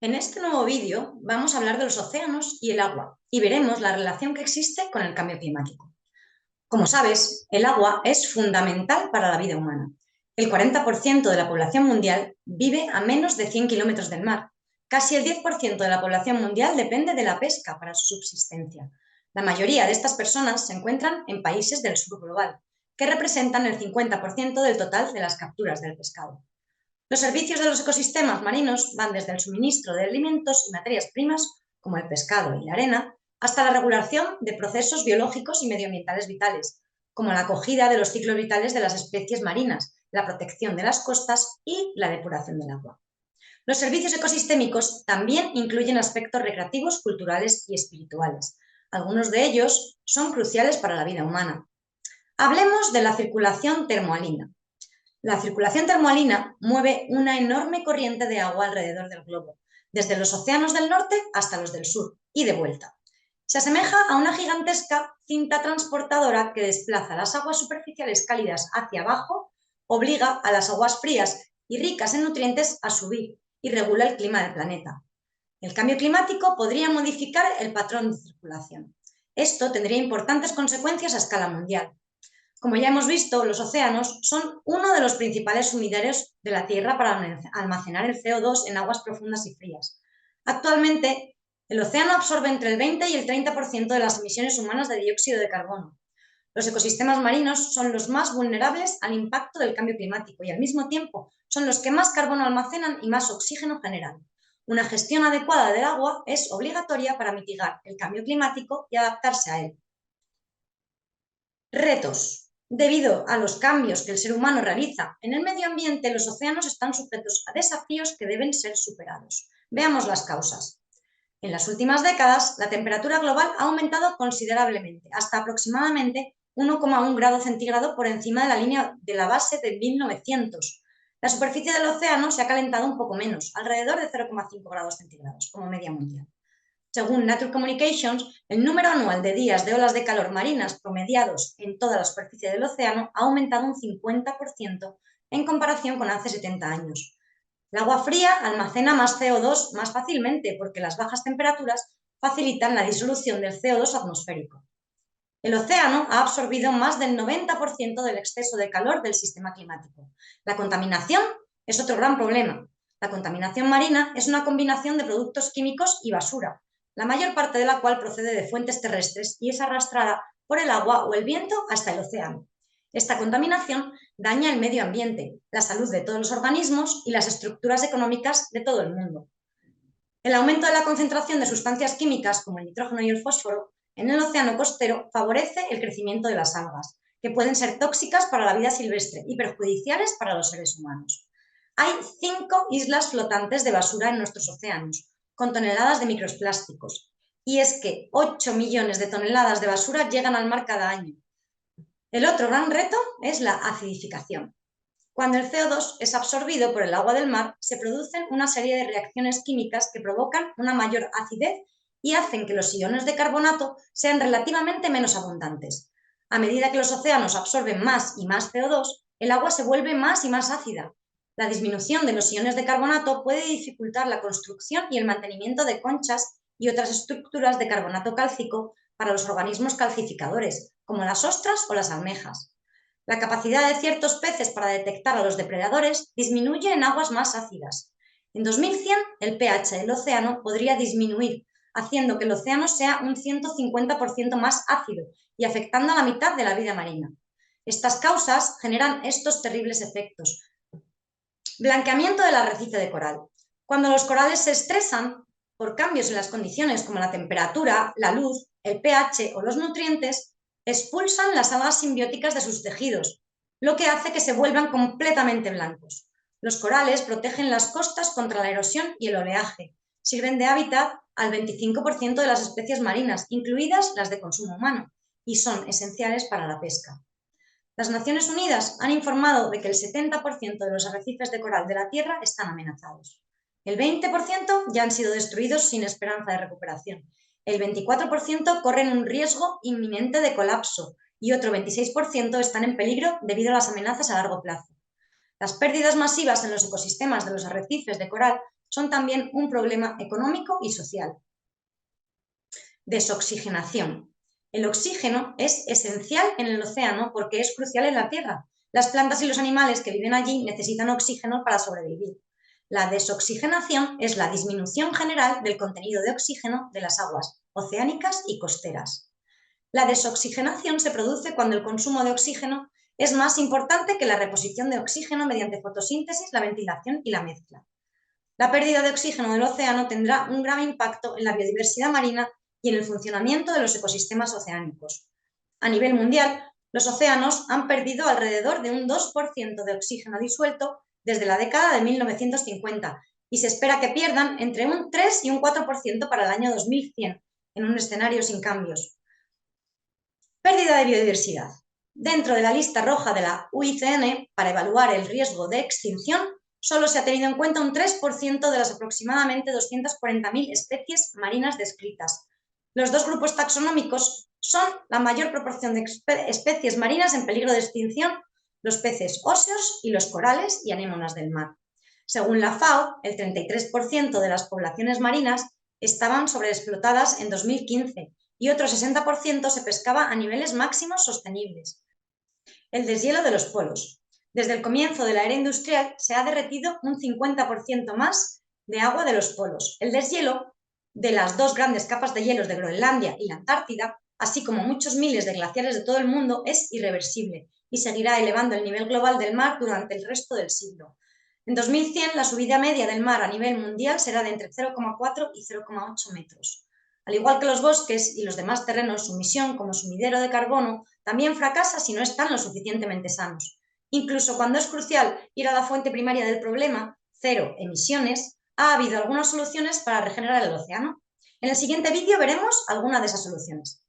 En este nuevo vídeo vamos a hablar de los océanos y el agua y veremos la relación que existe con el cambio climático. Como sabes, el agua es fundamental para la vida humana. El 40% de la población mundial vive a menos de 100 kilómetros del mar. Casi el 10% de la población mundial depende de la pesca para su subsistencia. La mayoría de estas personas se encuentran en países del sur global, que representan el 50% del total de las capturas del pescado. Los servicios de los ecosistemas marinos van desde el suministro de alimentos y materias primas, como el pescado y la arena, hasta la regulación de procesos biológicos y medioambientales vitales, como la acogida de los ciclos vitales de las especies marinas, la protección de las costas y la depuración del agua. Los servicios ecosistémicos también incluyen aspectos recreativos, culturales y espirituales. Algunos de ellos son cruciales para la vida humana. Hablemos de la circulación termoalina. La circulación termoalina mueve una enorme corriente de agua alrededor del globo, desde los océanos del norte hasta los del sur y de vuelta. Se asemeja a una gigantesca cinta transportadora que desplaza las aguas superficiales cálidas hacia abajo, obliga a las aguas frías y ricas en nutrientes a subir y regula el clima del planeta. El cambio climático podría modificar el patrón de circulación. Esto tendría importantes consecuencias a escala mundial. Como ya hemos visto, los océanos son uno de los principales sumiderios de la Tierra para almacenar el CO2 en aguas profundas y frías. Actualmente, el océano absorbe entre el 20 y el 30% de las emisiones humanas de dióxido de carbono. Los ecosistemas marinos son los más vulnerables al impacto del cambio climático y al mismo tiempo son los que más carbono almacenan y más oxígeno generan. Una gestión adecuada del agua es obligatoria para mitigar el cambio climático y adaptarse a él. Retos. Debido a los cambios que el ser humano realiza en el medio ambiente, los océanos están sujetos a desafíos que deben ser superados. Veamos las causas. En las últimas décadas, la temperatura global ha aumentado considerablemente, hasta aproximadamente 1,1 grado centígrado por encima de la línea de la base de 1900. La superficie del océano se ha calentado un poco menos, alrededor de 0,5 grados centígrados, como media mundial. Según Nature Communications, el número anual de días de olas de calor marinas promediados en toda la superficie del océano ha aumentado un 50% en comparación con hace 70 años. El agua fría almacena más CO2 más fácilmente porque las bajas temperaturas facilitan la disolución del CO2 atmosférico. El océano ha absorbido más del 90% del exceso de calor del sistema climático. La contaminación es otro gran problema. La contaminación marina es una combinación de productos químicos y basura, la mayor parte de la cual procede de fuentes terrestres y es arrastrada por el agua o el viento hasta el océano. Esta contaminación daña el medio ambiente, la salud de todos los organismos y las estructuras económicas de todo el mundo. El aumento de la concentración de sustancias químicas como el nitrógeno y el fósforo en el océano costero favorece el crecimiento de las algas, que pueden ser tóxicas para la vida silvestre y perjudiciales para los seres humanos. Hay 5 islas flotantes de basura en nuestros océanos, con toneladas de microplásticos. Y es que 8 millones de toneladas de basura llegan al mar cada año. El otro gran reto es la acidificación. Cuando el CO2 es absorbido por el agua del mar, se producen una serie de reacciones químicas que provocan una mayor acidez y hacen que los iones de carbonato sean relativamente menos abundantes. A medida que los océanos absorben más y más CO2, el agua se vuelve más y más ácida. La disminución de los iones de carbonato puede dificultar la construcción y el mantenimiento de conchas y otras estructuras de carbonato cálcico para los organismos calcificadores, como las ostras o las almejas. La capacidad de ciertos peces para detectar a los depredadores disminuye en aguas más ácidas. En 2100, el pH del océano podría disminuir, haciendo que el océano sea un 150% más ácido y afectando a la mitad de la vida marina. Estas causas generan estos terribles efectos. Blanqueamiento del arrecife de coral. Cuando los corales se estresan por cambios en las condiciones como la temperatura, la luz, el pH o los nutrientes, expulsan las algas simbióticas de sus tejidos, lo que hace que se vuelvan completamente blancos. Los corales protegen las costas contra la erosión y el oleaje. Sirven de hábitat al 25% de las especies marinas, incluidas las de consumo humano, y son esenciales para la pesca. Las Naciones Unidas han informado de que el 70% de los arrecifes de coral de la Tierra están amenazados. El 20% ya han sido destruidos sin esperanza de recuperación. El 24% corren un riesgo inminente de colapso y otro 26% están en peligro debido a las amenazas a largo plazo. Las pérdidas masivas en los ecosistemas de los arrecifes de coral son también un problema económico y social. Desoxigenación. El oxígeno es esencial en el océano porque es crucial en la Tierra. Las plantas y los animales que viven allí necesitan oxígeno para sobrevivir. La desoxigenación es la disminución general del contenido de oxígeno de las aguas oceánicas y costeras. La desoxigenación se produce cuando el consumo de oxígeno es más importante que la reposición de oxígeno mediante fotosíntesis, la ventilación y la mezcla. La pérdida de oxígeno del océano tendrá un grave impacto en la biodiversidad marina y en el funcionamiento de los ecosistemas oceánicos. A nivel mundial, los océanos han perdido alrededor de un 2% de oxígeno disuelto desde la década de 1950 y se espera que pierdan entre un 3 y un 4% para el año 2100, en un escenario sin cambios. Pérdida de biodiversidad. Dentro de la lista roja de la UICN, para evaluar el riesgo de extinción, solo se ha tenido en cuenta un 3% de las aproximadamente 240.000 especies marinas descritas. Los dos grupos taxonómicos son la mayor proporción de especies marinas en peligro de extinción, los peces óseos y los corales y anémonas del mar. Según la FAO, el 33% de las poblaciones marinas estaban sobreexplotadas en 2015 y otro 60% se pescaba a niveles máximos sostenibles. El deshielo de los polos. Desde el comienzo de la era industrial se ha derretido un 50% más de agua de los polos. El deshielo de las dos grandes capas de hielos de Groenlandia y la Antártida, así como muchos miles de glaciares de todo el mundo, es irreversible y seguirá elevando el nivel global del mar durante el resto del siglo. En 2100, la subida media del mar a nivel mundial será de entre 0,4 y 0,8 metros. Al igual que los bosques y los demás terrenos, su misión como sumidero de carbono también fracasa si no están lo suficientemente sanos. Incluso cuando es crucial ir a la fuente primaria del problema, cero emisiones, ha habido algunas soluciones para regenerar el océano. En el siguiente vídeo veremos algunas de esas soluciones.